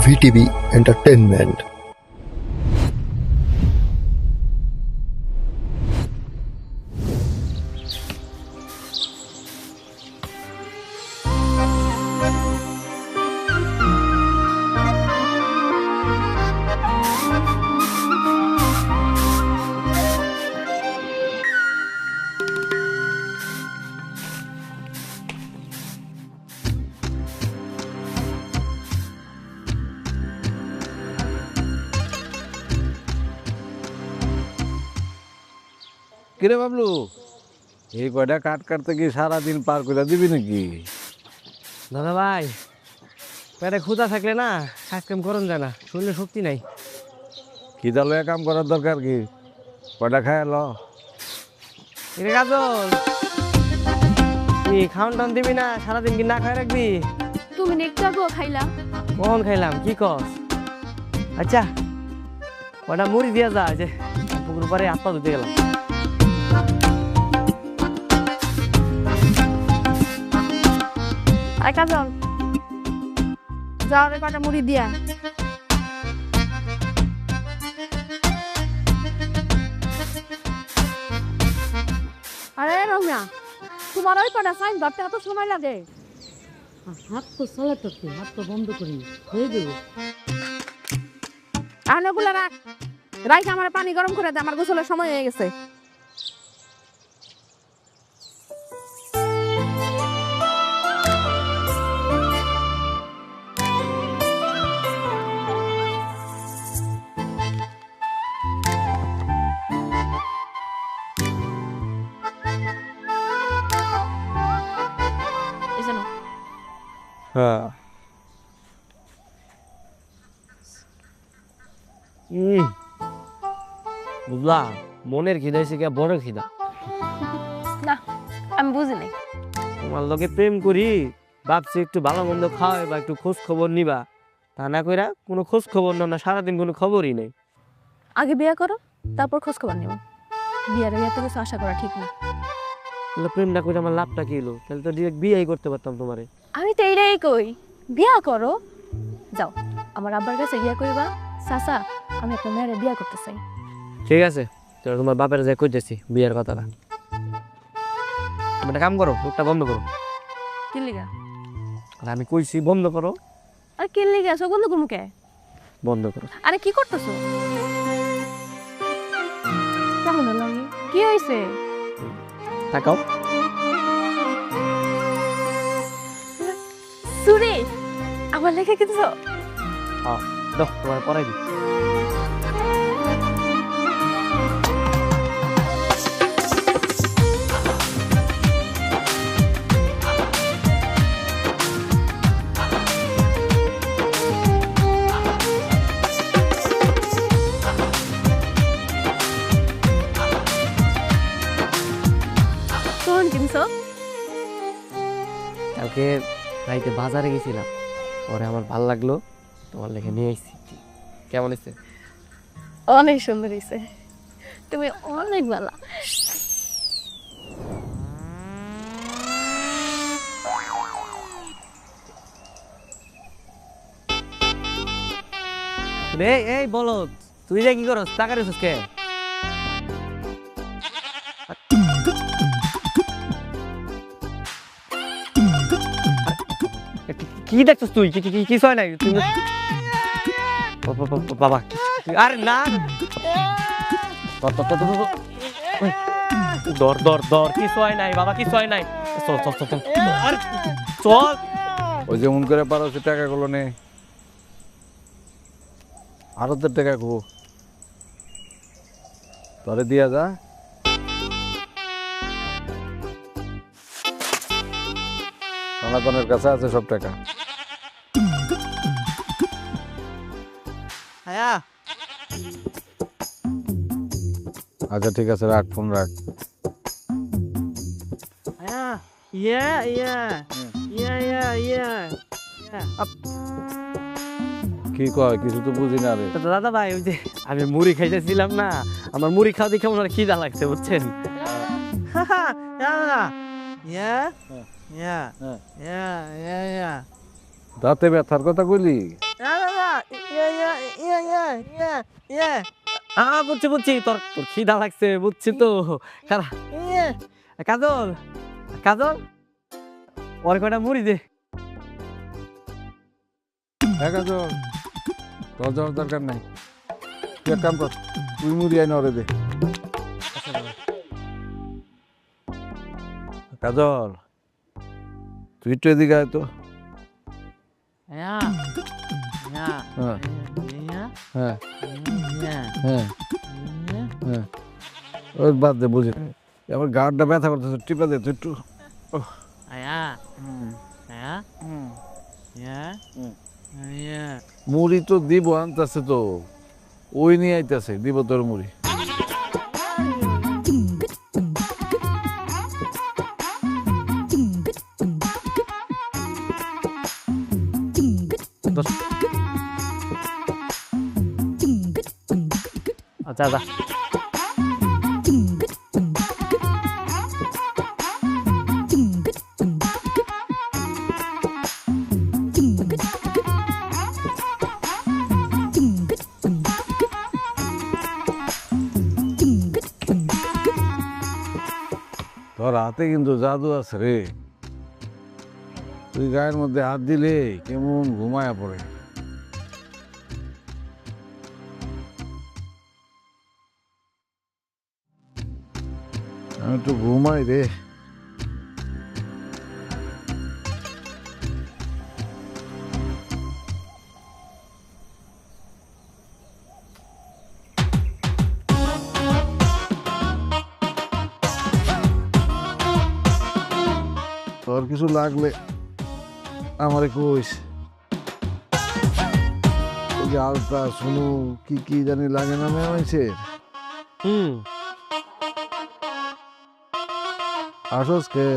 VTV Entertainment. কিরে বাবলু, এই কয়টা কাট কাটতে কি সারাদিন পার করে দিবি নাকি? দাদা ভাই, পেটে ক্ষুধা থাকলে না কাজ কাম করন যায় না, শরীরে শক্তি নাই। খিদা লয়ে কাম করার দরকার কি? কয়টা খায় ল। এরে কাজল, কি খাওয়ান টান দিবি না? সারাদিন কি না খাই রাখবি? তুমি একটু আগেও খাইলা। কখন খাইলাম কি কস? আচ্ছা কয়টা মুড়ি দিয়া যা, যে পুকুর পাড়ে হাত পা ধুতে গেলাম। আর কাজল, যাও রে কটা মুড়ি দিয়া। আরে রম্যা, তোমার ওই কটা সাইন ধরতে এত সময় লাগে? হাত তো চালাতে হাত তো বন্ধ করি হয়ে যাবে। আর ওগুলা রাখ, রাইখে আমার পানি গরম করে দে, আমার গোসলের সময় হয়ে গেছে। হ্যাঁ, বুঝলা, মনের খিদা হয়েছে কি বড় খিদা। না, আমি বুঝি নাই। তোমার লোকে প্রেম করি, ভাবছি একটু ভালো মন্দ খাওয়াই বা একটু খোঁজ খবর নিবা, তা না কইরা কোনো খোঁজ খবর নাও না, সারাদিন কোনো খবরই নেই। আগে বিয়ে করো, তারপর খোঁজ খবর নিব। বিয়ের আগে এত কিছু আশা করা ঠিক না। তাহলে প্রেম না করে আমার লাভটা কি হলো? তাহলে তো ডিরেক্ট বিয়েই করতে পারতাম তোমারে। আমি তো এইটাই কই, বিয়া করো। যাও, আমার আব্বার কাছে গিয়া কইবা, চাচা আমি আপনার মেয়েরে বিয়া করতে চাই। ঠিক আছে, তো তোমার বাপের যাই কইতেছি বিয়ের কথাটা। তুমি একটা কাম করো, মুখটা বন্ধ করো। কি লিগা? আর আমি কইছি বন্ধ করো। আর কি লিগা সব বন্ধ করবো কে? বন্ধ করো। আরে কি করতেছো? কেমন লাগে? কি হয়েছে? তাকাও। সুরে আমার লেখা কিছু হ্যাঁ, দাও তোমার পড়াই দিই। কোন কিনছো? কালকে রাইতে বাজারে গেছিলাম, পরে আমার ভাল লাগলো, তোমার লেখে নিয়ে এসেছি। কেমন হয়েছে? অনেক সুন্দর হয়েছে, তুমি অনেক ভালো। এই এই বলো, তুই যে কি করস? টাকা রেছিস কে? কি দেখছিস তুই? কিছু হয় নাই? বাবা, আরে না, দর দর দর, কিছু হয় নাই বাবা, কিছু হয় নাই। চল চল চল চল। ওই যেমন করে পারো সে টাকাগুলো নে, আরতের টাকা খো, তোরে দিয়া যা। সনাতনের কাছে আছে সব টাকা। হ্যাঁ, আচ্ছা ঠিক আছে, রাখ ফোন রাখ। হ্যাঁ, ইয়া ইয়া ইয়া ইয়া ইয়া। কি কয় কিছু তো বুঝি না রে। দাদা ভাই, ওই যে আমি মুড়ি খাইতেছিলাম না, আমার মুড়ি খাওয়া দেখে আমার খিদা লাগছে, বুঝছেন? দাঁতে ব্যথার কথা কইলি? বুঝছি বুঝছি, তোর তোর খিদা লাগছে বুঝছি তো। খারাপ কাজল, কাজল ওর কয়টা মুড়ি দে। দেখা যাও, তোর যাওয়ার দরকার নাই। তুই এক কাম কর, তুই মুড়ি আইন ওরে দে। কাজল, তুই একটু এদিকে আয় তো। হ্যাঁ হ্যাঁ হ্যাঁ হ্যাঁ, ওই বাদ দে, বুঝি আমার গাড়টা ব্যথা করতেছে, টিপা দে তুই একটু। মুড়ি তো দিব আনতেছে তো, ওই নিয়ে আইতেছে, দিব তোর মুড়ি। আচ্ছা আচ্ছা, তোর হাতে কিন্তু জাদু আছে রে, তুই গায়ের মধ্যে হাত দিলে কেমন ঘুমায়া পড়ে। আমি একটু ঘুমাই রে। তোর কিছু লাগলে আমারে কইস। ওই যে আলতা শুনু কি কি জানি লাগে না মেয়েছে। আসস কে?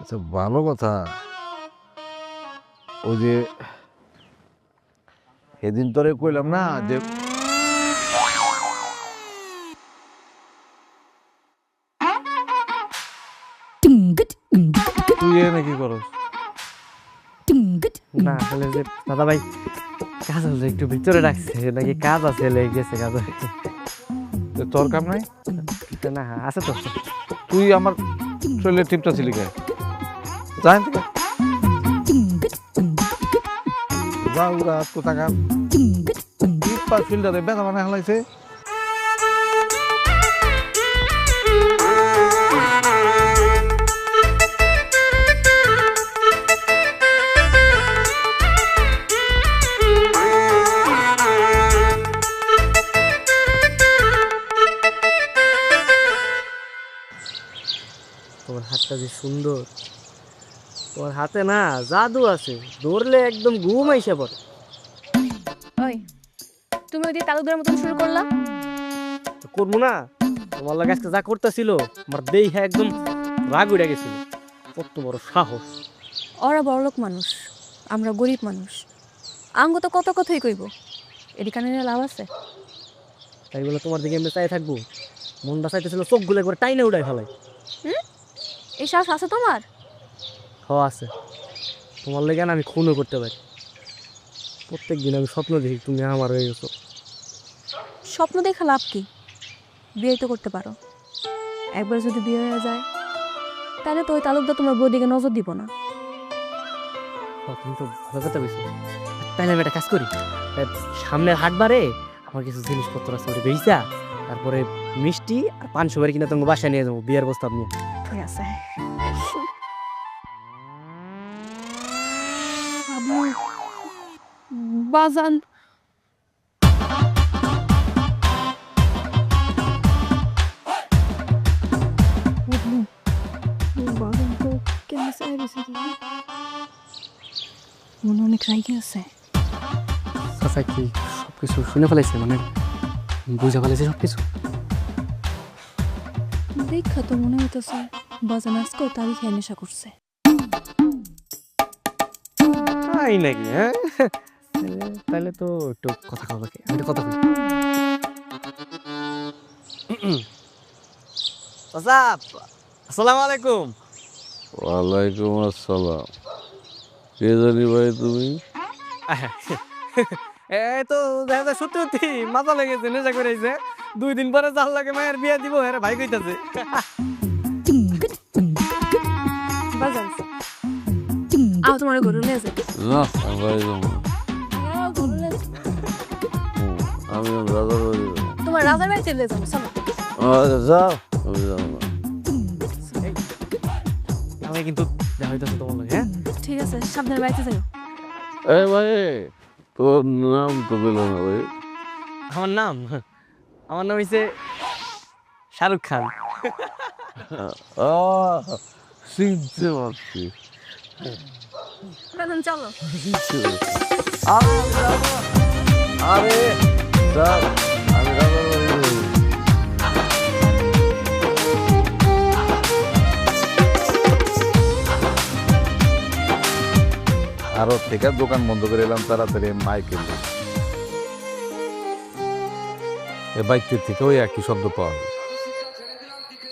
আচ্ছা, ভালো কথা। ওই যে সেদিন তোরে কইলাম না যে তুই নাকি করস? না আসলে যে দাদা ভাই কাজল একটু ভিতরে রাখছে, নাকি কাজ আছে লেগে গেছে কাজল। তোর কাম নাই? না আছে তো। তুই আমার শরীরের টিপটা ছিলি কে? জান থেকে যা উড়া কোথাকার টিপা ফিল্ডারে বেদা মানে হালাইছে। তোমার হাতটা যে সুন্দর, তোমার হাতে না জাদু আছে, ধরলে একদম ঘুম আইসা পড়ে। ওই তুমি ওই দিয়ে তালুকদারের মতন শুরু করলা? করবো না? তোমার লাগে আজকে যা করতেছিল আমার দেহ একদম রাগ উড়ে গেছিল। কত বড় সাহস! ওরা বড়লোক মানুষ, আমরা গরিব মানুষ, আঙ্গ তো কত কথাই কইব, এটি কানে নিয়ে লাভ আছে? তাই বলে তোমার দিকে এমনি চাই থাকবো? মনটা চাইতেছিল চোখগুলো করে টাইনে উড়াই ফেলাই। এই সাহস আছে তোমার? আছে। তোমার লেগে না আমি খুনও করতে পারি। প্রত্যেক দিন আমি স্বপ্ন দেখি তুমি আমার হয়ে গেছো। স্বপ্ন দেখা লাভ কি? বিয়ে তো করতে পারো। একবার যদি বিয়ে হয়ে যায় তাহলে তো ওই তালুকদার তোমার বউ দিকে নজর দিব না। তুমি তো ভালো কথা বলছো। তাইলে আমি একটা কাজ করি, সামনের হাটবারে আমার কিছু জিনিসপত্র আছে ওটা বেচা, তারপরে মিষ্টি আর পান সুপারি কিনা তোমাকে বাসায় নিয়ে যাবো বিয়ের প্রস্তাব নিয়ে। ঠিক আছে। বাজান বাজান তো কেন মনে অনেক রাইগে আছে। আচ্ছা কি সবকিছু শুনে ফেলাইছে, মানে বুঝে ফেলাইছে সবকিছু? দেখা তো মনে হইতেছে বাজান আজকেও তারই খেয়ে নেশা করছে। তাই নাকি? হ্যাঁ তাহলে তো একটু কথা কওয়া লাগে, আমি তো কথা কই। চাচা, আসসালামু আলাইকুম। ওয়ালাইকুম আসসালাম। কে জানি ভাই তুমি? এই তো দেখা যায় সত্যি সত্যি মাথা লেগেছে, নেশা করেছে। 2 দিন পরে জাল লাগে মায়ের বিয়া দিব, হ্যাঁ ভাই কইতাছে। বাজার আও তোমার গরু নিয়ে যাই না ভাই যাবো না। আমি রাজার বাড়ি যাবো। তোমার রাজার বাড়িতে নিয়ে যাবো চলো যাও, আমি যাবো না। আমি কিন্তু দেখা হইতাছে তোমার লাগে, হ্যাঁ? ঠিক আছে সাবধানে বাড়িতে যাও এই ভাই, তোর নাম তো পেলাম না ভাই। আমার নাম হইছে শাহরুখ খান। চিনতে পারছি। রাজন চলো আরে স্যার, আমি রাজার বাড়ি যাবো। আরো থেকে দোকান বন্ধ করে এলাম তাড়াতাড়ি মাইক এলো। এ বাইকের থেকে ওই একই শব্দ পাওয়া যায়,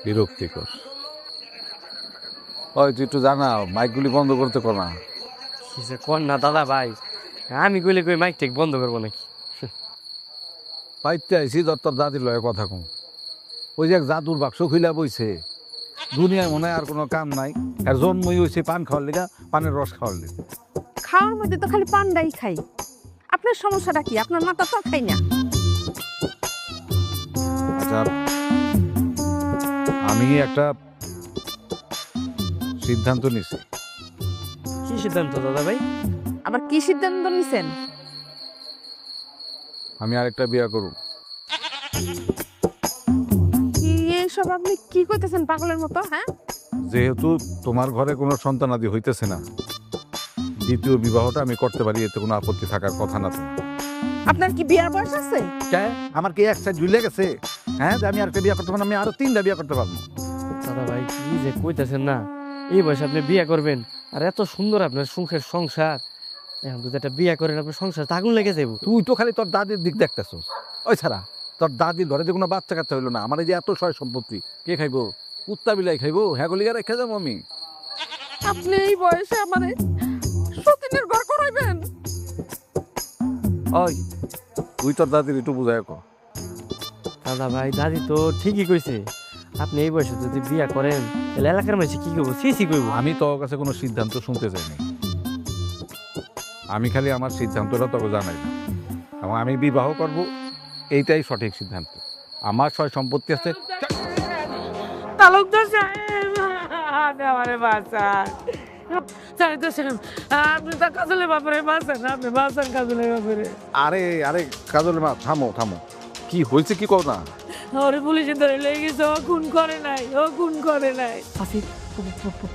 বিরক্তিকর। ওই তুই একটু জানাও মাইকগুলি বন্ধ করতে কর না। কি যে কর না দাদা ভাই, আমি কইলে কই মাইক টেক বন্ধ করবো নাকি? পাইতে আইসি দত্তর দাদির লয়ে কথা কম। ওই যে এক জাদুর বাক্স খুইলা বইছে, দুনিয়ায় মনে হয় আর কোনো কাম নাই। আর জন্মই হয়েছে পান খাওয়ার লেগা, পানের রস খাওয়ার লেগা। খাওয়ার মধ্যে তো খালি পান্ডাই খাই। আপনার সমস্যাটা কি? আপনার মাথা তো খাই না। আচ্ছা, আমি একটা সিদ্ধান্ত নিছি। কি সিদ্ধান্ত দাদা ভাই? আবার কি সিদ্ধান্ত নিছেন? আমি আরেকটা বিয়া করব। এইসব আপনি কি কইতেছেন পাগলের মতো? হ্যাঁ, যেহেতু তোমার ঘরে কোনো সন্তানাদি হইতেছে না, দ্বিতীয় বিবাহটা আমি করতে পারি, এতে কোনো আপত্তি থাকার কথা না। তোমার আপনার কি বিয়ার বয়স আছে? আমার কি এক সাইড ঝুলে গেছে? হ্যাঁ, যে আমি আরেকটা বিয়া করতে পারবো, আমি আরো 3টা বিয়া করতে পারবো। দাদা ভাই কি যে কইতাছেন না, এই বয়সে আপনি বিয়ে করবেন আর এত সুন্দর আপনার সুখের সংসার, এখন যদি একটা বিয়ে করেন আপনার সংসার আগুন লেগে যাবো। তুই তো খালি তোর দাদির দিক দেখতেছ। ওই ছাড়া তোর দাদির ঘরে যে কোনো বাচ্চা কাচ্চা হইলো না, আমার এই যে এত সয় সম্পত্তি কে খাইবো? কুত্তা বিলাই খাইবো? হ্যাঁ গলিয়া রেখে যাবো আমি? আপনি এই বয়সে আমারে সতীনের ঘর করাইবেন? ওই তুই তোর দাদির একটু বুঝাই কর। দাদা ভাই দাদি তো ঠিকই কইছে, আপনি এই বয়সে যদি বিয়ে করেন তাহলে এলাকার মানুষ কি করবো? সি করবো। আমি তোর কাছে কোনো সিদ্ধান্ত শুনতে চাইনি, আমি খালি আমার সিদ্ধান্তটা তোকে জানাই এবং আমি বিবাহ করব, এইটাই সঠিক সিদ্ধান্ত। আমার সয় সম্পত্তি আছে। তালুকদার সাহেব, আপনি আমারে বাঁচান। তালুকদার সাহেব, আপনি তো কাজলের ব্যাপারে বাঁচান, আপনি বাঁচান কাজলের ব্যাপারে। আরে আরে কাজল মা, থামো থামো, কি হয়েছে কি কর না? ওরে পুলিশে ধরে লেগে গেছে, ও খুন করে নাই, ও খুন করে নাই। আসি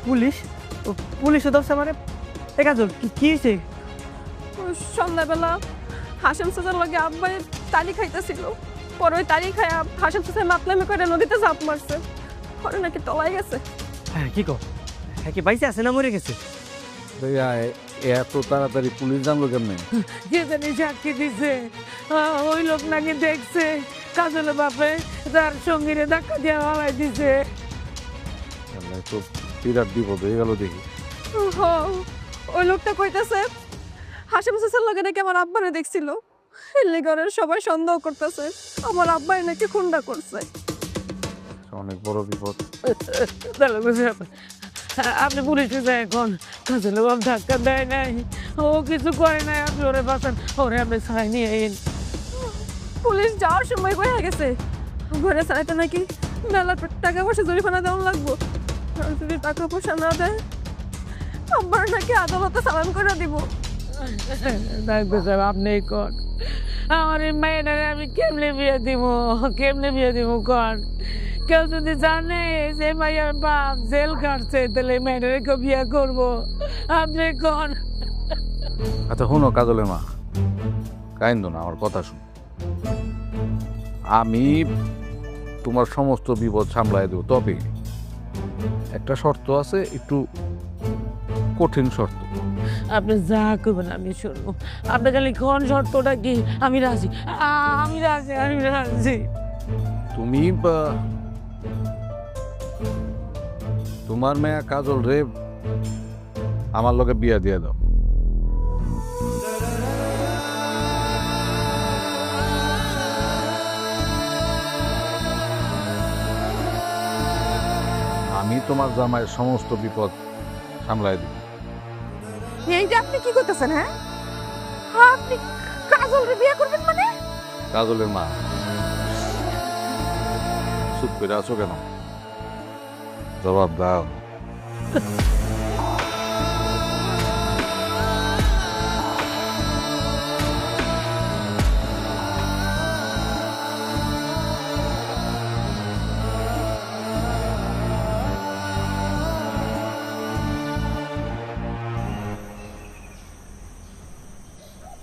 পুলিশ, পুলিশে ধরছে মানে? এ কাজল কি হয়েছে? সন্ধ্যাবেলা হাসেম চাচার লগে আব্বাই তালি খাইতেছিল, পরে ওই তালি খাইয়া হাসেম চাচা মাতলামি করে নদীতে ঝাঁপ মারছে, পরে নাকি তলায় গেছে। হ্যাঁ কি কো, হ্যাঁ কি বাইসে আছে না মরে গেছে? এত তাড়াতাড়ি পুলিশ জানলো কেমনে? কে জানি সাক্ষী দিছে, ওই লোক নাকি দেখছে কাজলের বাপে তার সঙ্গীরে ধাক্কা দিয়ে হালাই দিছে। তো বিরাট বিপদ হয়ে গেল দেখি। ওই লোকটা কইতেছে হাসেম চাচার লগে নাকি আমার আব্বারে দেখছিল, এলে ঘরের সবাই সন্দেহ করতেছে আমার আব্বাই নাকি খুনটা করছে। অনেক বড় বিপদ। আপনি পুলিশে যায় এখন, কাজলের বাপ ধাক্কা দেয় নাই, ও কিছু করে নাই, আপনি ওরে বাঁচান, ওরে আপনি ছাড়াই নিয়ে আইন। পুলিশ যাওয়ার সময় কয়ে গেছে ঘরে ছাড়াইতে নাকি মেলা টাকা পয়সা জরিমানা দেওয়া লাগবো, আর যদি টাকা পয়সা না দেয় আব্বার নাকি আদালতে চালান করে দিব। ডাক্তার সাহেব আপনি কন, আমার এই মেয়েটারে আমি কেমনে বিয়ে দিব কন? কেউ যদি জানে যে মাইয়ার বাপ জেল কাটছে তাহলে মেয়েটারে কেউ বিয়ে করবো? আপনি কন। আচ্ছা শুনো কাজলের মা, কাইন্দ না, আমার কথা শুন। আমি তোমার সমস্ত বিপদ সামলাই দেবো, তবে একটা শর্ত আছে, একটু কঠিন শর্ত। আপনি যা করবেন আমি শুনবো। আপনি খালি কোন শর্তটা কি? আমি রাজি, আমি রাজি, আমি রাজি। তুমি তোমার মেয়া কাজল রে আমার লগে বিয়া দিয়ে দাও। আমি তোমার জামাইয়ের সমস্ত বিপদ সামলাই দিব। এইটা আপনি কি করতেছেন? হ্যাঁ, আপনি কাজলরে বিয়ে করবেন মানে? কাজলের মা, চুপ করে আছো কেন? জবাব দাও।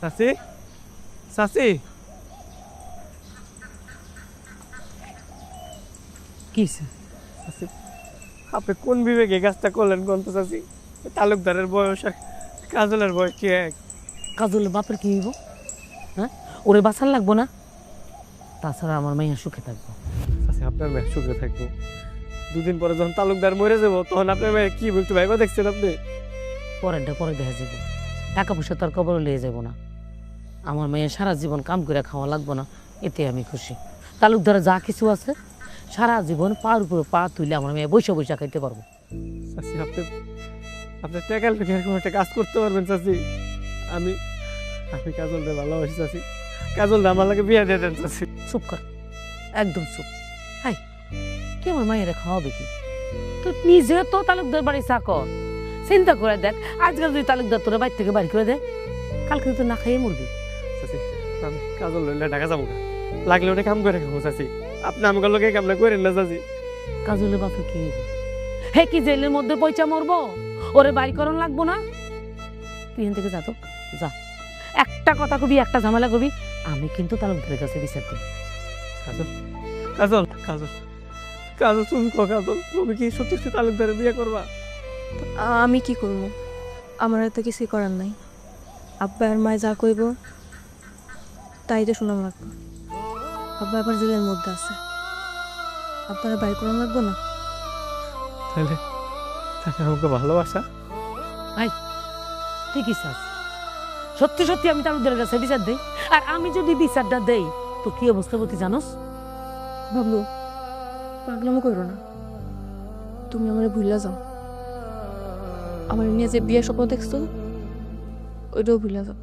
চাচি, চাচি, কি চাচি, আপনি কোন বিবেকে কাজটা করলেন কোন তো চাচি? তালুকদারের বয়স আর কাজলের বয়স কি এক? কাজলের বাপের কি হইব? হ্যাঁ, ওরে বাঁচার লাগবো না? তাছাড়া আমার মাইয়া সুখে থাকবো। চাচি, আপনার মেয়ে সুখে থাকবো। দুদিন পরে যখন তালুকদার মরে যাবো তখন আপনার মেয়ে কি বলতে ভাইবা দেখছেন আপনি? পরেরটা পরে দেখা যাবো। টাকা পয়সা তার কবরে লিয়ে যাবো না। আমার মেয়ে সারা জীবন কাম করে খাওয়া লাগবো না, এতে আমি খুশি। তালুকদারে যা কিছু আছে সারা জীবন পার উপরে পা তুলে আমার মেয়ে বৈশা বৈশা খাইতে পারবো। চাচি, আপনি টাকার লোকে এরকম একটা কাজ করতে পারবেন চাচি? আমি কাজলটা ভালোবাসি চাচি। কাজলটা আমার লাগে বিয়ে দিয়ে দেন চাচি। চুপ কর, একদম চুপ। হাই, কি আমার মায়ের খাওয়াবে কি? তো নিজে তো তালুকদার বাড়ি চাকর, চিন্তা করে দেখ। আজকাল যদি তালুকদার তোরা বাড়ি থেকে বাড়ি করে দেয়, কালকে তো না খাইয়ে মরবি। চাচি, আমি কাজল লইলে ঢাকা যাবো না, লাগলে ওটা কাম করে খাবো চাচি। আপনি আমাকে লোকে কামনা করেন না চাচি। কাজলের বাপে কি হইব? হে কি জেলের মধ্যে পয়সা মরবো? ওরে বাড়ি করণ লাগবো না? তুই এখান থেকে যা তো, যা। একটা কথা কবি, একটা ঝামেলা করবি, আমি কিন্তু তালুকদারের কাছে বিচার দিই। কাজল, কাজল, কাজল, কাজল, তুমি কো কাজল, তুমি কি সত্যি সত্যি তালুকদারে বিয়ে করবা? আমি কি করব? আমার তো কিছুই করার নাই। আব্বা আর মায় যা কইব তাই তো শোনা লাগবে। আব্বা আবার জেলের মধ্যে আছে, আব্বারা বাড়ি করানো লাগবো না? তাহলে আমাকে ভালোবাসা? ঠিকই চাস, সত্যি সত্যি আমি তালুকদারের কাছে বিচার দেই। আর আমি যদি বিচারটা দেই তো কি অবস্থা বলতে জানোস? বাবলু, পাগলামো করো না। তুমি আমার ভুলে যাও। আমার নিয়ে যে বিয়ের স্বপ্ন দেখছো ওইটাও ভুলে যাও।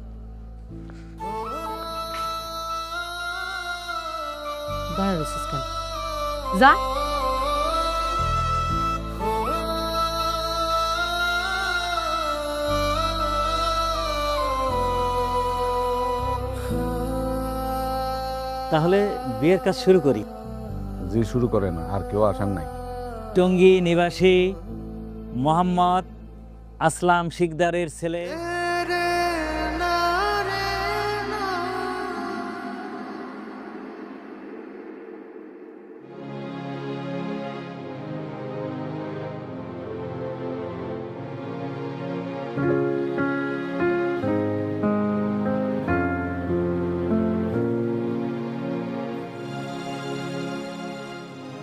দাঁড়া রয়েছিস কেন? যা। তাহলে বিয়ের কাজ শুরু করি। জি, শুরু করে না, আর কেউ আসার নাই। টঙ্গী নিবাসী মোহাম্মদ আসলাম শিকদারের ছেলে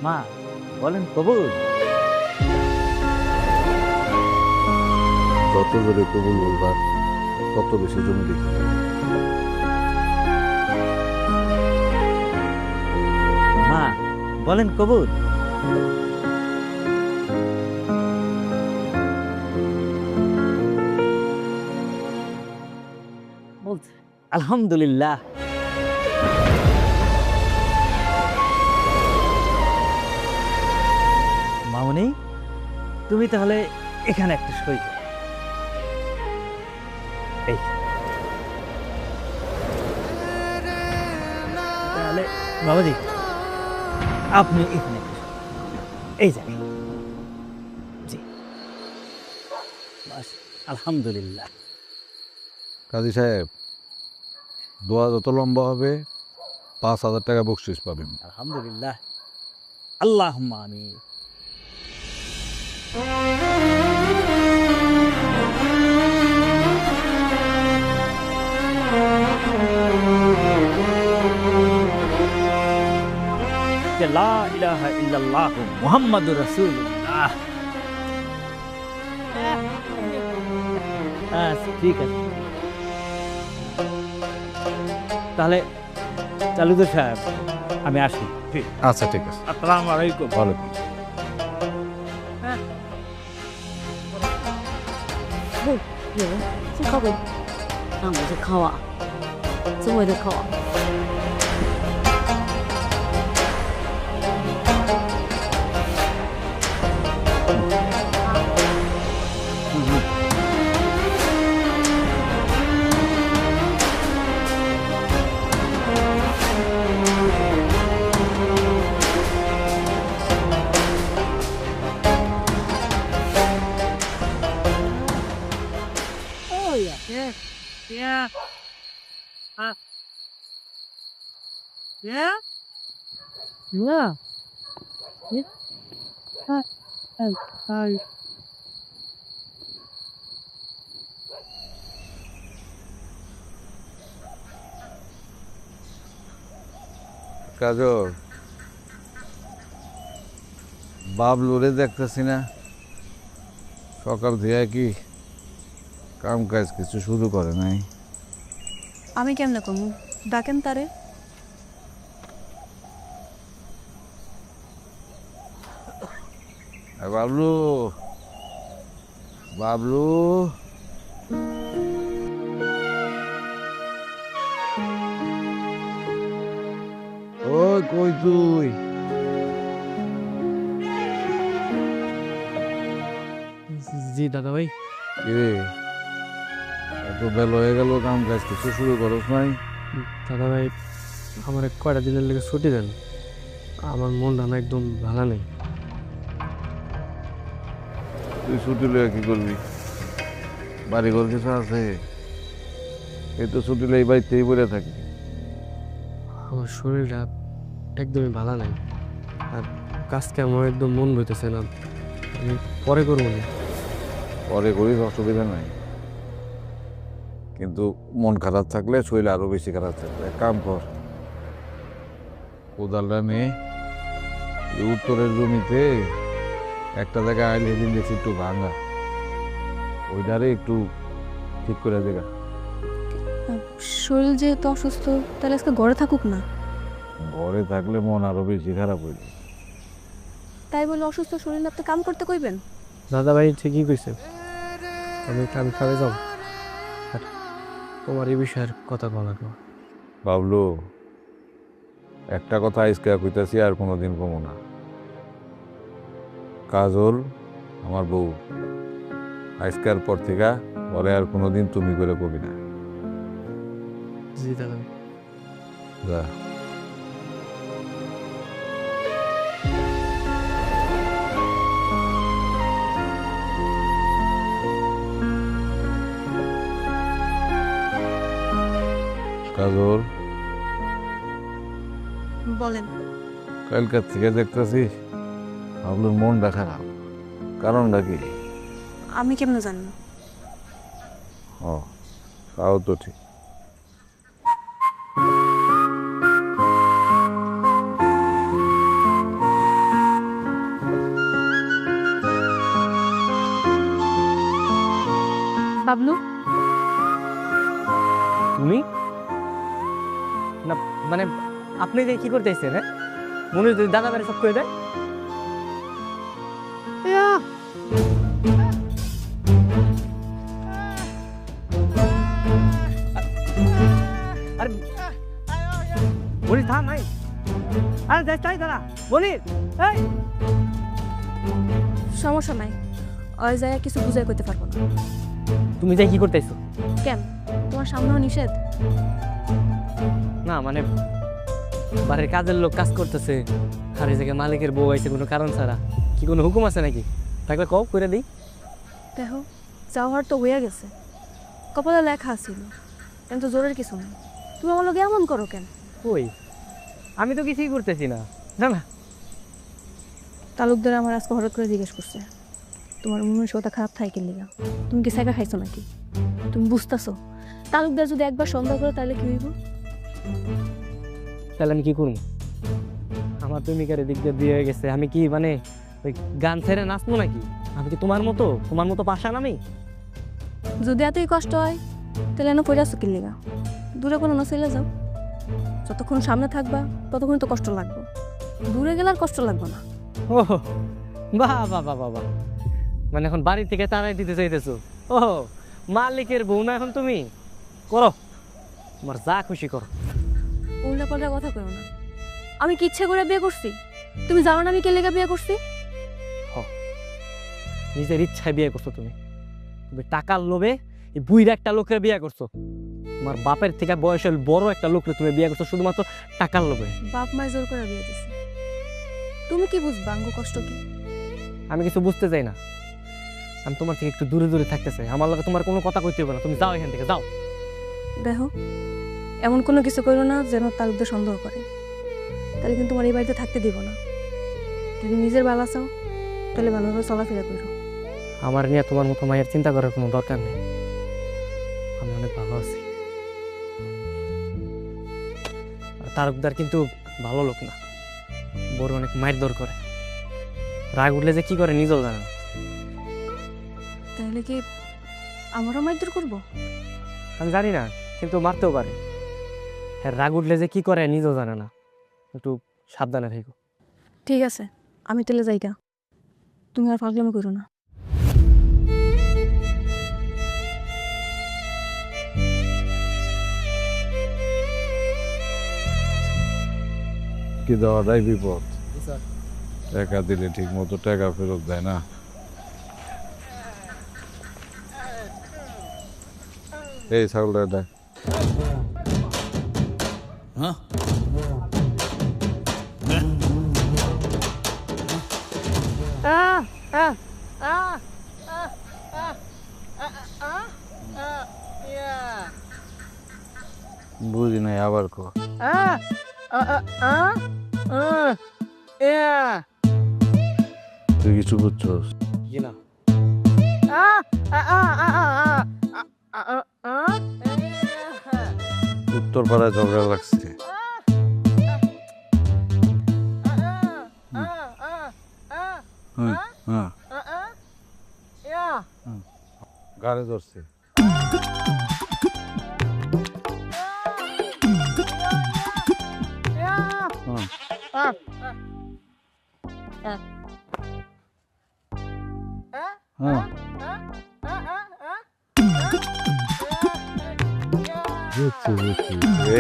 মা বলেন কবুল। যত জোরে কবুল বলবার তত বেশি জমি দেখি। মা বলেন কবুল। বলছে আলহামদুলিল্লাহ। মামনি, তুমি তাহলে এখানে একটা সই করো। এই তাহলে বাবাজি আপনি এখানে একটা সই করুন। এই যান। জি, বাস, আলহামদুলিল্লাহ। কাজী সাহেব, দোয়া যত লম্বা হবে 5,000 টাকা বকশিস পাবেন। আলহামদুলিল্লাহ, আল্লাহুম্মা আমিন। ইলাহা ইল্লাল্লাহ মুহাম্মাদুর রাসূলুল্লাহ। আচ্ছা ঠিক আছে, তাহলে চালুদার সাহেব আমি আসি। ঠিক, আচ্ছা ঠিক আছে। আসসালামু আলাইকুম। ভালো।这靠北，让我这靠啊，这我的靠啊。 Yeah. Yeah. Yeah. Hi. কাজল, বাবলুরে দেখতেছি না, সকাল থেকে কি কাম কাজ কিছু শুরু করে নাই। আমি কেমনে কমু ডাকেন তারে। বাবলু, বাবলু, ওই কই তুই? জি দাদা ভাই। কিরে, এত বেলা হয়ে গেল, কাম কাজ কিছু শুরু করস নাই? দাদা ভাই আমার কয়টা দিনের লেগে ছুটি দেন, আমার মনটা না একদম ভালো নেই। তুই ছুটি লয়ে কি করবি? বাড়ি ঘর কিছু আছে? এই তো ছুটি লয়ে বাড়িতেই বলে থাকি। আমার শরীরটা একদমই ভালো নাই, আর কাজকে আমার একদম মন বইতেছে না। আমি পরে করবো না। পরে করিস, অসুবিধা নাই, কিন্তু মন খারাপ থাকলে শরীর আরো বেশি খারাপ থাকবে। এক কাম কর, কোদালটা নে, এই উত্তরের জমিতে একটা জায়গায় আইলে দিন দেখছি একটু ভাঙা, ওইটারে একটু ঠিক করে দেখা। শরীর যেহেতু অসুস্থ, তাহলে আজকে ঘরে থাকুক না। ঘরে থাকলে মন আরো বেশি খারাপ হইল। তাই বলে অসুস্থ শরীর আপনি কাম করতে কইবেন? দাদা ভাই ঠিকই কইছে, আমি কাম খাবে যাও, আর তোমার এই বিষয়ের কথা বলা না। বাবলু, একটা কথা আজকে কইতাছি, আর কোনোদিন কমো না। কাজল আমার বউ, আজকের পর থেকে পরে আর কোনোদিন তুমি করে কবি না। জি দাদা। যা। কাজল, বলেন। কালকার থেকে দেখতেছি বাবলুর মনটা খারাপ, কারণটা কি? আমি কেমনে জানবো? ও, তাও তো ঠিক। বাবলু, তুমি না, মানে আপনি যে কি করতেছেন? হ্যাঁ, মনে হয় দাদা বাড়ি সব করে দেয়। আরে বলি থাম, নাই আরে দেখ তাই দাদা বলি। এই সমস্যা নাই, ওই জায়গায় কিছু বুঝাই করতে পারবো না। তুমি যাই কি করতেছো? কেন, তোমার সামনেও নিষেধ? না মানে বাড়ির কাজের লোক কাজ করতেছে, আর এই জায়গায় মালিকের বউ আইছে কোনো কারণ ছাড়া, কি কোনো হুকুম আছে নাকি? থাকলে কও করে দিই। দেখো, যাওয়ার তো হইয়া গেছে, কপালে লেখা ছিল, কিন্তু জোরের কিছু নেই। তুমি আমার লগে এমন করো কেন? ওই আমি তো কিছুই করতেছি না। না না, তালুকদার আমার আজকে হঠাৎ করে জিজ্ঞেস করছে, তোমার মনে হয় ওটা খারাপ থাকে লিগা, তুমি কি সেকা খাইছো নাকি? তুমি বুঝতেছো তালুকদার যদি একবার সন্দেহ করো তাহলে কি হইব? তাহলে আমি কি করবো? আমার প্রেমিকার এদিক দিয়ে বিয়ে হয়ে গেছে, আমি কি মানে ওই গান ছেড়ে নাচবো নাকি? আমি কি তোমার মতো পাশান আমি? যদি এতই কষ্ট হয় তাহলে এনে পড়ে আসো কি লেগা? দূরে কোনো না চলে যাও। যতক্ষণ সামনে থাকবা ততক্ষণ তো কষ্ট লাগবে, দূরে গেলে আর কষ্ট লাগবে না। ও বাহ বাহ বাহ বাহ, মানে এখন বাড়ি থেকে তাড়াই দিতে চাইতেছো? ও মালিকের বউ না এখন তুমি? করো, তোমার যা খুশি করো। উল্টা পাল্টা কথা করো না। আমি কি ইচ্ছে করে বিয়ে করছি? তুমি জানো না আমি কে লেগে বিয়ে করছি? নিজের ইচ্ছায় বিয়ে করছো তুমি। তুমি টাকার লোভে এই বুইরা একটা লোকের বিয়ে করছো। তোমার বাপের থেকে বয়সের বড় একটা লোকের তুমি বিয়ে করছো শুধুমাত্র টাকার লোভে। বাপ মায় জোর করে বিয়ে দিছে। তুমি কি বুঝবা আঙ্গু কষ্ট কি? আমি কিছু বুঝতে চাই না, আমি তোমার থেকে একটু দূরে দূরে থাকতে চাই। আমার লগে তোমার কোনো কথা কইতে হবে না, তুমি যাও এখান থেকে, যাও। দেখো, এমন কোনো কিছু করো না যেন তার উপরে সন্দেহ করে, তাহলে কিন্তু তোমার এই বাড়িতে থাকতে দিব না। যদি নিজের ভালো চাও তাহলে ভালোভাবে চলাফেরা করো। আমার নিয়ে তোমার মতো মায়ের চিন্তা করার কোনো দরকার নেই, আমি অনেক ভালো আছি। আর তারকদার কিন্তু ভালো লোক না, বড় অনেক মায়ের দর করে। রাগ উঠলে যে কি করে নিজেও জানে না। তাহলে কি আমারও মারধর করবো? আমি জানি না, কিন্তু মারতেও পারে। হ্যাঁ, রাগ উঠলে যে কি করে নিজেও জানে না, একটু সাবধানে থেকো। ঠিক আছে, আমি তাহলে যাইগা, তুমি আর ফাগলামি করো না। কি দেওয়াটাই বিপদ। টাকা দিলে ঠিক মতো টাকা ফেরত দেয় না। এই ছাগলটা দেখ। বুঝি নাই, আবার কো। তুই কিছু বুঝছস? জি না। উত্তর পাড়ায় ঝগড়া লাগছে। গাড়ি ধরছে।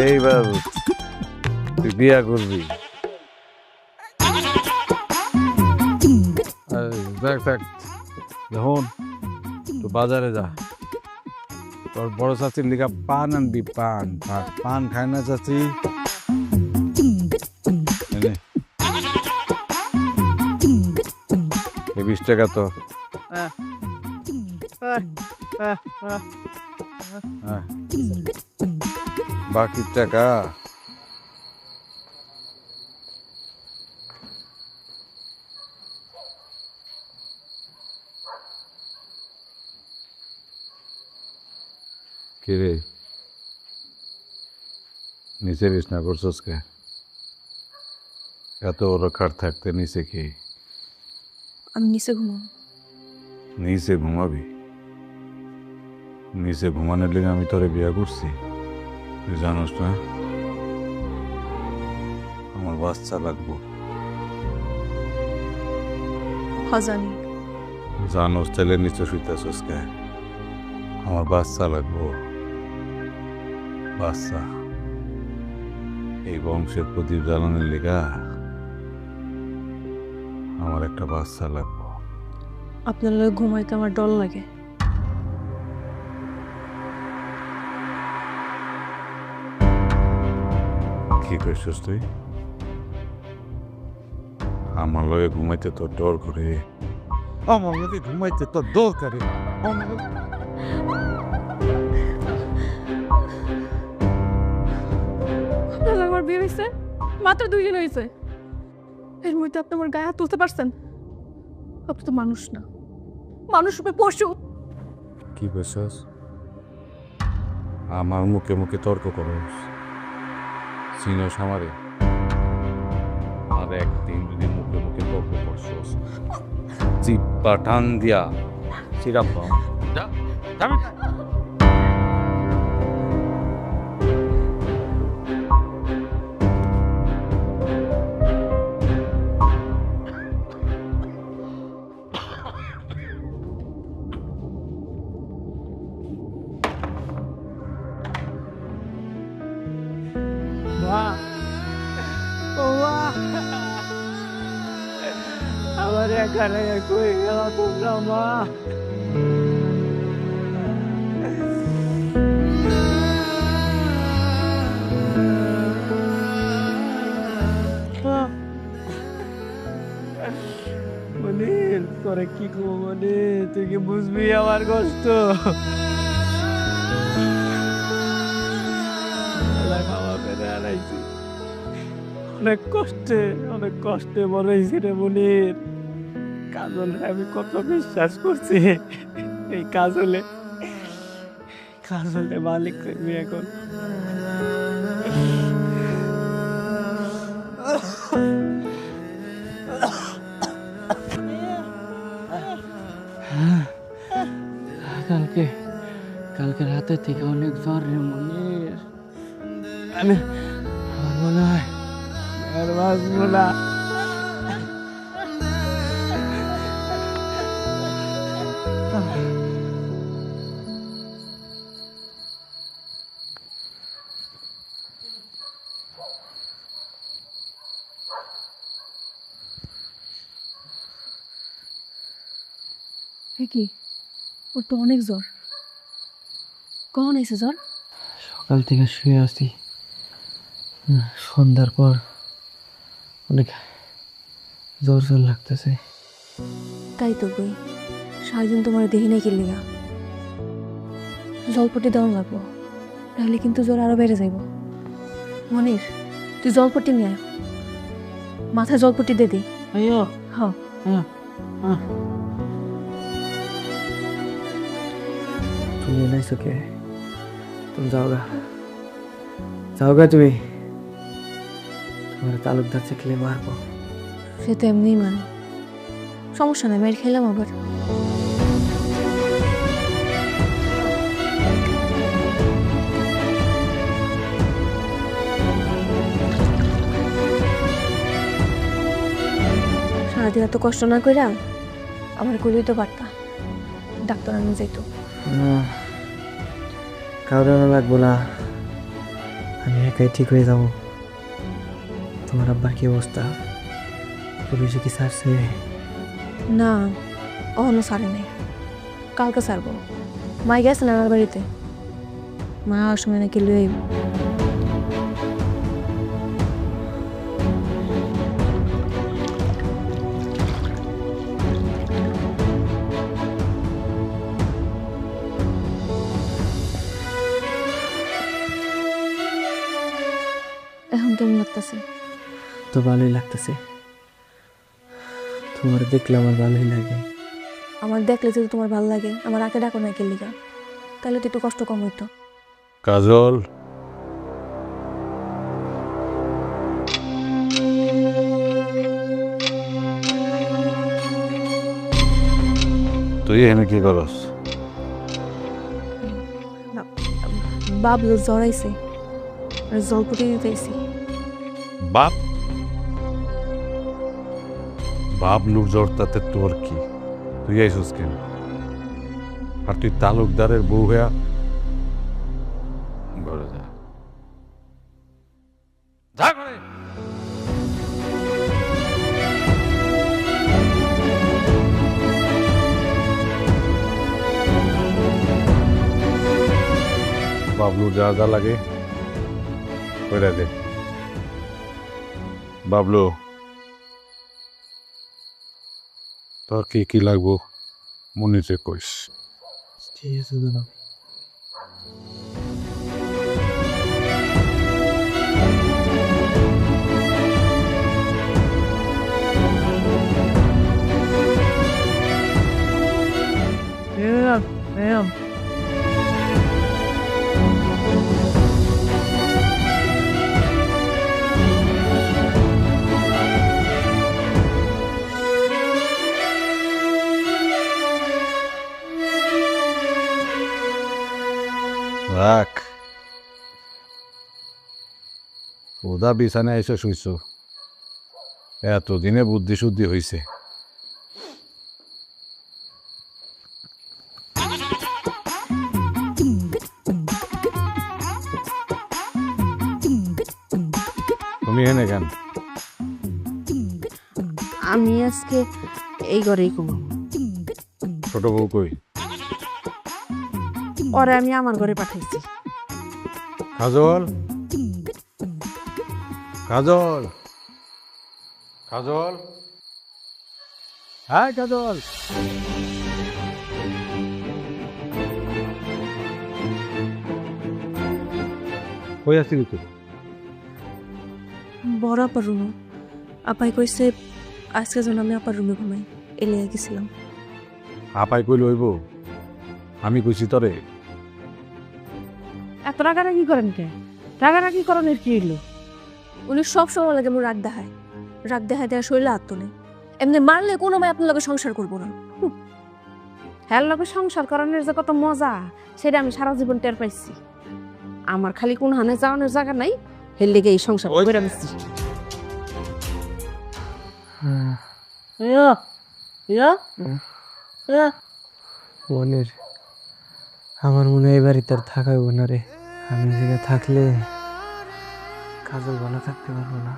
এইবার তুই বিয়া করবি? দেখ দেখ, দেখুন তো বাজারে যা, তোর বড় চাচির লিগা পান আনবি। পান পান খায় না চাচি? এনে 20 টাকা তো। বাকি টাকা কে রে? নিচে বিছনা করছস কে? এত বড় খাট থাকতে নিচে কি? আমি নিচে ঘুমাবো। নিচে ঘুমাবি? নিচে ঘুমানোর লেগে আমি তোরে বিয়া করছি, তুই জানোস না? আমার বাচ্চা লাগবো। জানি। জানোস তাহলে নিচে শুইতেছস কে? আমার বাচ্চা লাগবো, বাচ্চা। এই বংশের প্রদীপ জ্বালানোর লেগা আমার একটা বাচ্চা লাগবো। আপনার লোক ঘুমাইতে আমার ডর লাগে। কি করছিস তুই? আমার লগে ঘুমাইতে তোর ডর করে? আমার লগে ঘুমাইতে তোর ডর করে? আপনার আমার বিয়ে হয়েছে মাত্র 2 দিন হয়েছে, এর মধ্যে আপনি আমার গায়ে হাত তুলতে পারছেন? আপনি তো মানুষ না, মানুষ রূপে পশু। কি বলছস? আমার মুখে মুখে তর্ক করস? চিনস আমারে? আর আর একদিন যদি মুখে মুখে তর্ক করছস জিব্বা টান দিয়া সিরাপ দাও যা যাবি মা ও মা আমার এখানে কই গেল তোমরা মা মনির তোরে কি করবো মনির তুই কি বুঝবি আমার কষ্ট বাবা বেড়ে আনাইছি অনেক কষ্টে বড় হয়েছি রে মনির কাজল আমি কত বিশ্বাস করছি এই কাজলে মালিক দেখবি এখন কালকে রাতে থেকে অনেক জ্বর রে মনির আমি মনে হয় আর বাঁচবো না কি ওর তো অনেক জ্বর কখন এসে জ্বর সকাল থেকে শুয়ে আছি সন্ধ্যার পর অনেক জ্বর লাগতেছে তাই তো কই সারাদিন তোমার দেখি নাই কি লিগা জলপট্টি দেওয়া লাগবো তাহলে কিন্তু জ্বর আরো বেড়ে যাইব মনির তুই জলপট্টি নিয়ে আয় মাথায় জলপট্টি দে দি আইয়ো হ্যাঁ তুমি নাইছো কে তুমি যাওগা তুমি তোমার তালুকদার চেকলে মারবো সে তো এমনিই মানে সমস্যা নাই মেয়ের খেলাম আবার সারাদিন এত কষ্ট না কইরা আমার কইলেই তো পারতা ডাক্তার আনতে যাইতো কাউরানো লাগবো না আমি একাই ঠিক হয়ে যাবো তোমার আব্বার কি অবস্থা পুলিশে কি ছাড়ছে না অহনো সারে নাই কালকে সারবো মাই গেছে নানার বাড়িতে মা আর সময় নাকি লুয়ে আইব এখন কেমন লাগতেছে তো ভালোই লাগতেছে তোমার দেখলে আমার ভালোই লাগে আমার দেখলে যদি তোমার ভালো লাগে আমার আগে ডাকো না কেলিগা তাহলে তো একটু কষ্ট কম হইতো কাজল তুই এখানে কি করস বাবলু জড়াইছে আর জলপটি দিতেছি বাপ বাবলুর জ্বর তাতে তোর কি তুই আইসুস কেন আর তুই তালুকদারের বউ হইয়া ঘরে যা ঘরে বাবলুর যা যা লাগে কইরা দে বাবলু তোর কি কি লাগবো মনিতে কইস ঠিক আছে দাদা ম্যাম রাখ ওদা বিছানায় এসে শুইছ এতদিনে বুদ্ধি শুদ্ধি হইছে তুমি এনে কেন আমি আজকে এই ঘরেই ঘুমাবো। ছোট বউ কই ওরে আমি আমার ঘরে পাঠাইছি। কাজল কাজল কাজল হ্যাঁ কাজল কই আসছিলি তুই বড় আপার রুমে আপাই কইছে আজকে যেন আমি আপার রুমে ঘুমাই এলে গেছিলাম। আপাই কই লইব আমি কইছি তরে এত রাগারাগি করেন কে? রাগারাগি করণের কি হইলো? উনি সব সময় লাগে আমার রাগ দেখায়, রাগ দেখায় দেওয়া শরীরে আত্ম নেই। এমনি মারলে কোনো মায় আপনার লগে সংসার করবো না। হ্যার লগে সংসার করানোর যে কত মজা সেটা আমি সারা জীবন টের পাইছি। আমার খালি কোন হানে যাওয়ানোর জায়গা নাই, হের লেগে এই সংসার করে নিচ্ছি। মনের আমার মনে হয় এই বাড়িতে আর থাকা হইব না রে। আমি যেখানে থাকলে কাজল ভালো থাকতে পারবো না।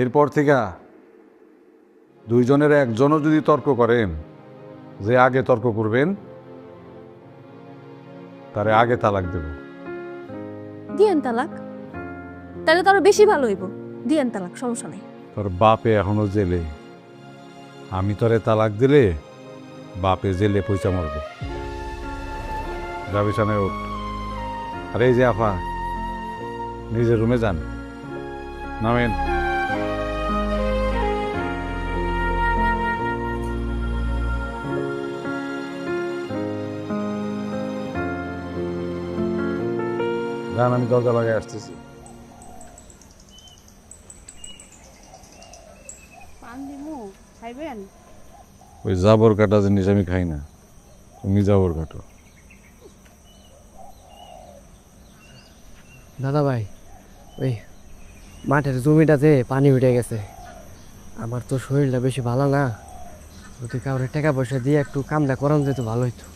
এরপর থেকে দুইজনের একজনও যদি তর্ক করেন যে আগে তর্ক করবেন তারে আগে তালাক দেব। দিয়েন তালাক, তাহলে তো আরো বেশি ভালো হইব। দিয়েন তালাক, সমস্যা নেই। তোর বাপে এখনো জেলে, আমি তোরে তালাক দিলে বাপে জেলে পয়সা মারবে। যাবি সামনে ওঠ। আর এই যে আফা নিজের রুমে যান, নামেন। যান, আমি দরজা লাগাই আসতেছি। খাইবেন? ওই জাবর কাটা জিনিস আমি খাই না, তুমি জাবর কাটো। দাদা ভাই, ওই মাঠের জমিটাতে পানি উঠে গেছে। আমার তো শরীরটা বেশি ভালো না, যদি কাউরে টাকা পয়সা দিয়ে একটু কামটা করানো যেত ভালো হইতো।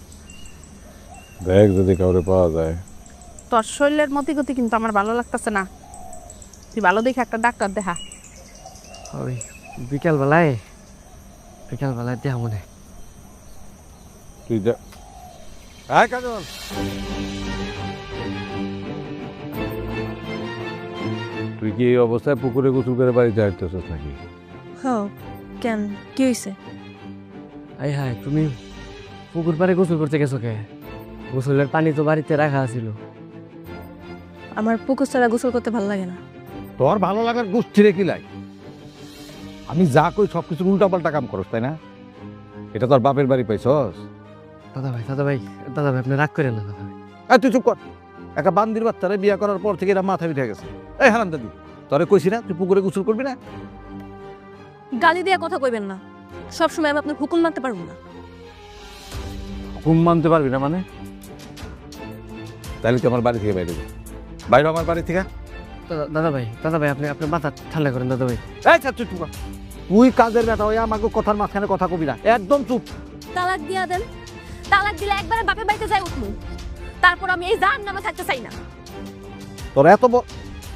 দেখ যদি কাউরে পাওয়া যায়। তোর শরীরের মতি গতি কিন্তু আমার ভালো লাগতেছে না। তুই ভালো দেখে একটা ডাক্তার দেখা। ওই বিকালবেলায় দেওয়া মনে। তুই যা। হ্যাঁ কাজল, তুই কি এই অবস্থায় পুকুরে গোসল করে বাড়িতে আসতেছিস নাকি? হ্যাঁ, কেন কি হয়েছে? আই হাই, তুমি পুকুর পাড়ে গোসল করতে গেছো কে? গোসলের পানি তো বাড়িতে রাখা ছিল। আমার পুকুর ছাড়া গোসল করতে ভালো লাগে না। তোর ভালো লাগার গোষ্ঠীরে কি লাই? আমি যা কই সব কিছু উল্টাপাল্টা কাম করস, তাই না? এটা তোর বাপের বাড়ি পাইছস? দাদা ভাই আপনি রাগ করেন না দাদা ভাই। তুই চুপ কর। একটা বান্দির বাচ্চারে বিয়ে করার পর থেকে এরা মাথা উঠে গেছে। এই হারাম দাদি, তোরে কইছি না তুই পুকুরে গোসল করবি না? গালি দিয়ে কথা কইবেন না। সবসময় আমি আপনার হুকুম মানতে পারবো না। হুকুম মানতে পারবি না মানে? তাহলে তুই আমার বাড়ি থেকে বাইরে যা। বাইরে আমার বাড়ি থেকে। দাদা ভাই আপনি আপনার মাথা ঠান্ডা করেন দাদা ভাই। এই চুপ চুপ কর। তুই কাজের বেটা হয়ে আমাকে কথার মাঝখানে কথা কবি না, একদম চুপ। তালাক দিয়া দেন। তালাক দিলে একবারে বাপের বাড়িতে যাই উঠবো। তারপর আমি এই জাহান্নামে থাকতে চাই না।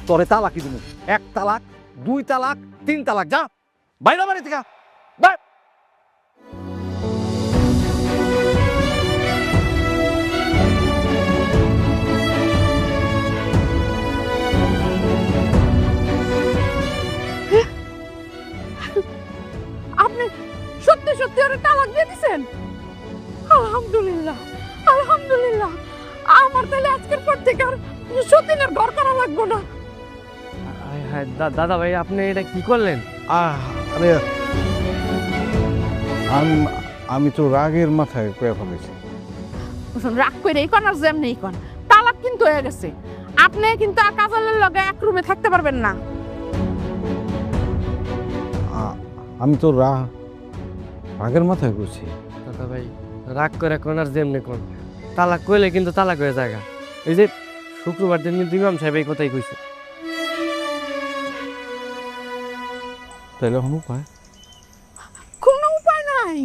তোরে তালাকই দিব। 1 তালাক, 2 তালাক, 3 তালাক। যা বাইরে বাড়ি থেকে। বাই। আপনি সত্যি সত্যি ওরে তালাক দিয়ে দিছেন? আলহামদুলিল্লাহ, আলহামদুলিল্লাহ। আমার তাহলে আজকের পর থেকে আর সতীনের ঘর করা লাগবো না। হ্যাঁ দাদা ভাই, আপনি এটা কি করলেন? আরে আমি তো রাগের মাথায় কয়ে ফেলেছি। রাগ করে এই কোন আর যেমনি এই কোন তালাক কিন্তু হয়ে গেছে। আপনি কিন্তু কাজলের লগে এক রুমে থাকতে পারবেন না। আমি তো রাগের মাথায় করছি। দাদা ভাই, রাগ করে কোন আর যেমনি কোন, তালাক কইলে কিন্তু তালাক হয়ে যায়। এই যে শুক্রবার দিন কিন্তু ইমাম সাহেব এই কথাই কইছে। তাইলে এখন উপায় কোনো উপায় নাই,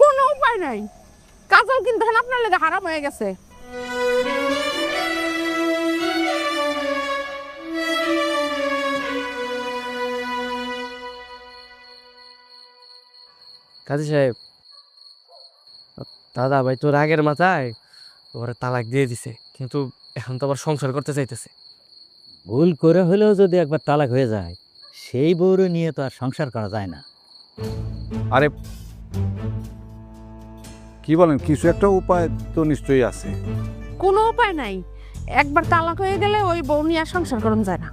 কোনো উপায় নাই। কাজল কিন্তু এখন আপনার লেগে হারাম হয়ে গেছে। কাজী সাহেব, দাদা ভাই তোর আগের মাথায় ওরা তালাক দিয়ে দিছে, কিন্তু এখন তো আবার সংসার করতে চাইতেছে। ভুল করে হলেও যদি একবার তালাক হয়ে যায়, সেই বউরে নিয়ে তো আর সংসার করা যায় না। আরে কি বলেন, কিছু একটা উপায় তো নিশ্চয়ই আছে। কোনো উপায় নাই, একবার তালাক হয়ে গেলে ওই বউ নিয়ে আর সংসার করন যায় না।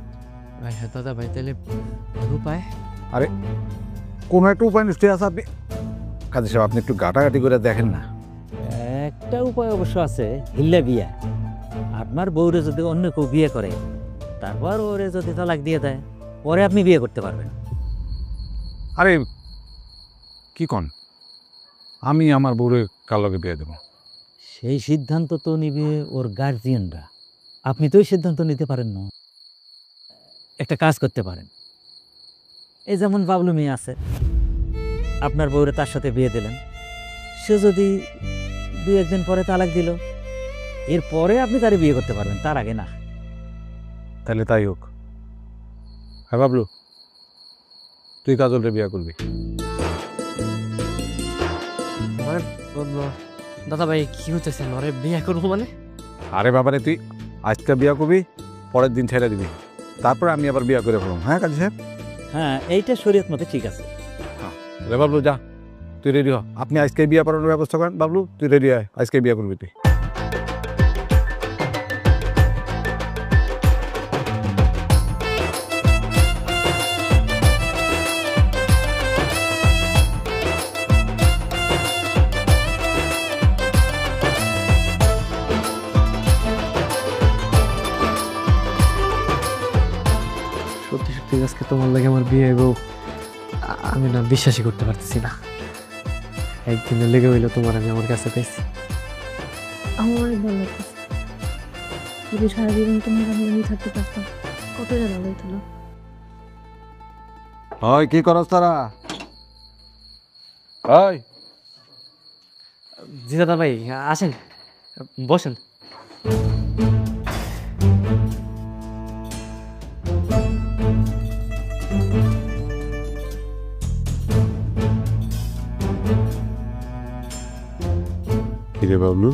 ভাই হ্যাঁ দাদা ভাই, তাহলে উপায়? আরে কোনো একটা উপায় নিশ্চয়ই আছে। আপনি কাজী সাহেব, আপনি একটু গাটাগাটি করে দেখেন না। একটা উপায় অবশ্য আছে, হিল্লা বিয়া। আপনার বউরে যদি অন্য কেউ বিয়ে করে, তারপর ওরে যদি তালাক দিয়ে দেয়, পরে আপনি বিয়ে করতে পারবেন। আরে কি কন, আমি আমার বউরে কার লগে বিয়ে দেবো? সেই সিদ্ধান্ত তো নিবে ওর গার্জিয়ানরা, আপনি তো ওই সিদ্ধান্ত নিতে পারেন না। একটা কাজ করতে পারেন, এই যেমন বাবলু মেয়ে আছে, আপনার বউরে তার সাথে বিয়ে দিলেন, সে যদি 2-1 দিন পরে তালাক দিল, এরপরে আপনি তারে বিয়ে করতে পারবেন, তার আগে না। তাহলে তাই হোক। হ্যাঁ বাবলু, তুই কাজলরে বিয়ে করবি। মানে দাদা ভাই কি হইতেছে, ওরে বিয়ে করবো মানে? আরে বাবারে, তুই আজকে বিয়ে করবি, পরের দিন ছেড়ে দিবি, তারপরে আমি আবার বিয়ে করে ফেললাম। হ্যাঁ কাজী সাহেব? হ্যাঁ, এইটা শরীয়ত মতে ঠিক আছে। রে বাবলু, যা তুই রেডি হ। আপনি আজকে বিয়ে করানোর ব্যবস্থা করেন। বাবলু তুই রেডি হয়, আজকে বিয়ে করবি তুই। সত্যি সত্যি আজকে তোমার লাগে আমার বিয়ে হইব, আমি না বিশ্বাসই করতে পারতেছি না। একদিনের লেগে হইলো তোমার আমি আমার কাছে পেয়েছি। আমার অনেক ভালো লাগতেছে। যদি সারা জীবন তোমার আমি নিয়ে থাকতে পারতাম, কত ভালো হইতো না? হয় কি করস তারা? হয় জি দাদা ভাই, আসেন বসেন। কিরে বাবলু,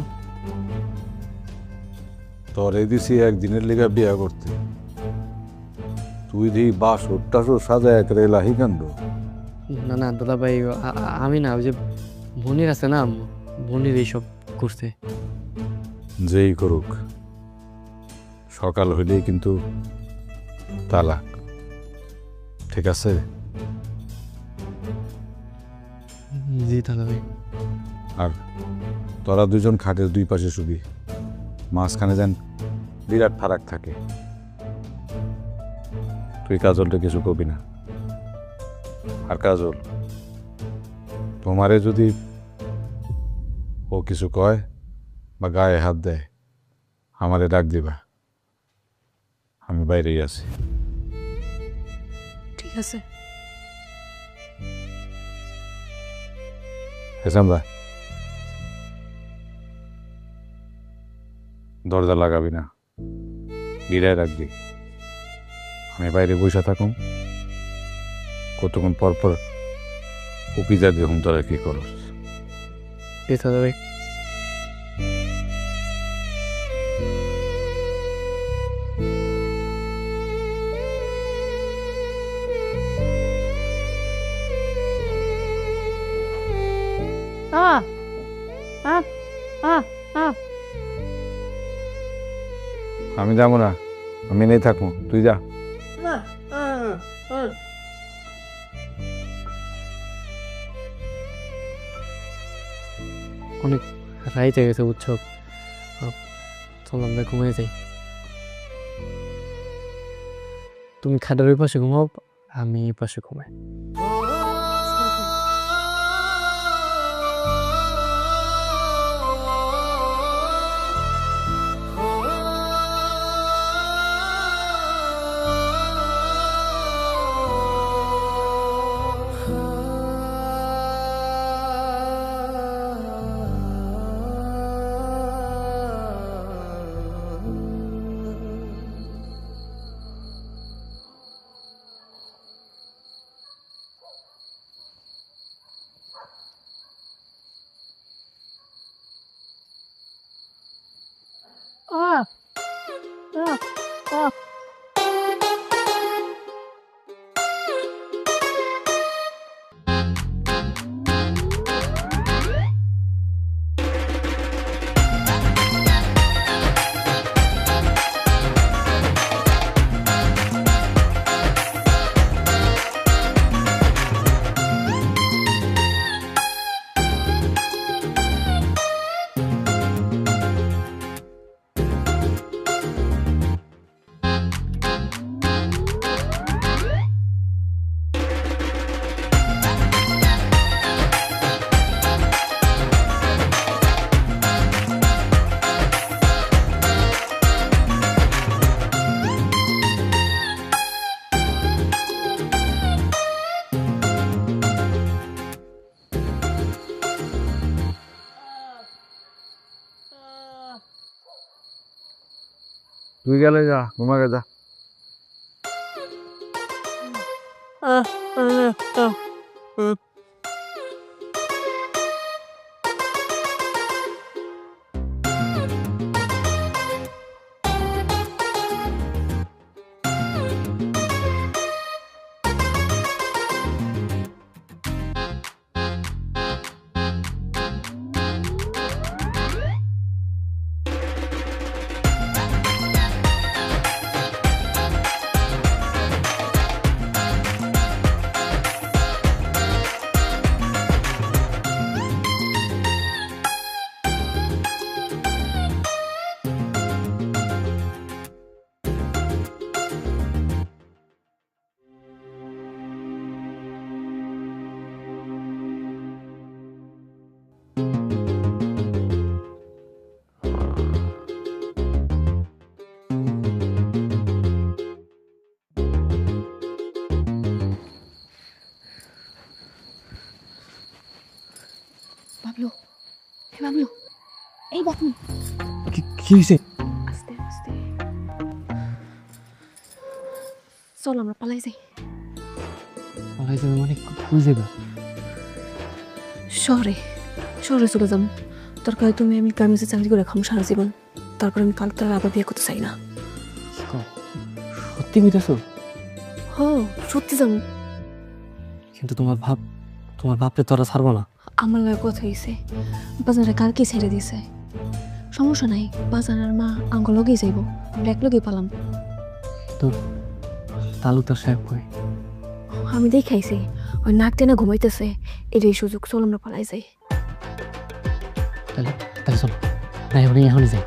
তোরে দিছি একদিনের লেগা বিয়া করতে, তুই দিই বাসর টাসর সাজায় করে লাহি কান্দ। না না দাদা ভাই, আমি না, ওই যে বোনের আছে না, বোনের এইসব করছে। যেই করুক, সকাল হইলেই কিন্তু তালাক, ঠিক আছে? জি দাদা ভাই। আর তোরা দুজন খাটের দুই পাশে শুবি, মাঝখানে যেন বিরাট ফারাক থাকে। তুই কাজলটা কিছু কবি না। আর কাজল, তোমারে যদি ও কিছু কয় বা গায়ে হাত দেয়, আমারে ডাক দিবা, আমি বাইরেই আছি। ঠিক আছে। হেসামদা, দরজা লাগাবি না, গিরায় রাখবি। আমি বাইরে বসে থাকুম, কতক্ষণ পর পর উকি যা দেখুন তোরা কি করস। জি দাদা ভাই। আমি যাবো না, আমি নেই থাকবো, তুই যা। অনেক রাইতে গেছে উৎসব, চল আমরা ঘুমিয়ে যাই। তুমি খাটের ওই পাশে ঘুমাও, আমি এই পাশে ঘুমাই। তুই গেলে যা, ঘুমাকে যা। বাবলু, হে বাবলু, এই বাবলু, কি হয়েছে? আস্তে আস্তে চল আমরা পালাই যাই। পালাই যাবে মানে কই যাবা? শহরে শহরে চলে যাবো। দরকার তুমি আমি গার্মেন্টসে চাকরি করে খাম সারা জীবন, তারপর আমি কাল তার আবার বিয়ে করতে চাই না। সত্যি কইতাছো? হ, সত্যি যাবো। কিন্তু তোমার বাপরে তোরা ছাড়বো না। আমার লাগে কথা হয়েছে, বাজারে কালকে ছেড়ে দিয়েছে। সমস্যা নাই, বাজার আর মা আঙ্গ লগেই যাইব, আমরা এক লগেই পালাম। তো তালুকদার সাহেব কই? আমি দেখাইছি ওই নাক টেনে ঘুমাইতেছে, এটাই সুযোগ, চল আমরা পালাই যাই। তাহলে চলো না, এখনই যাই।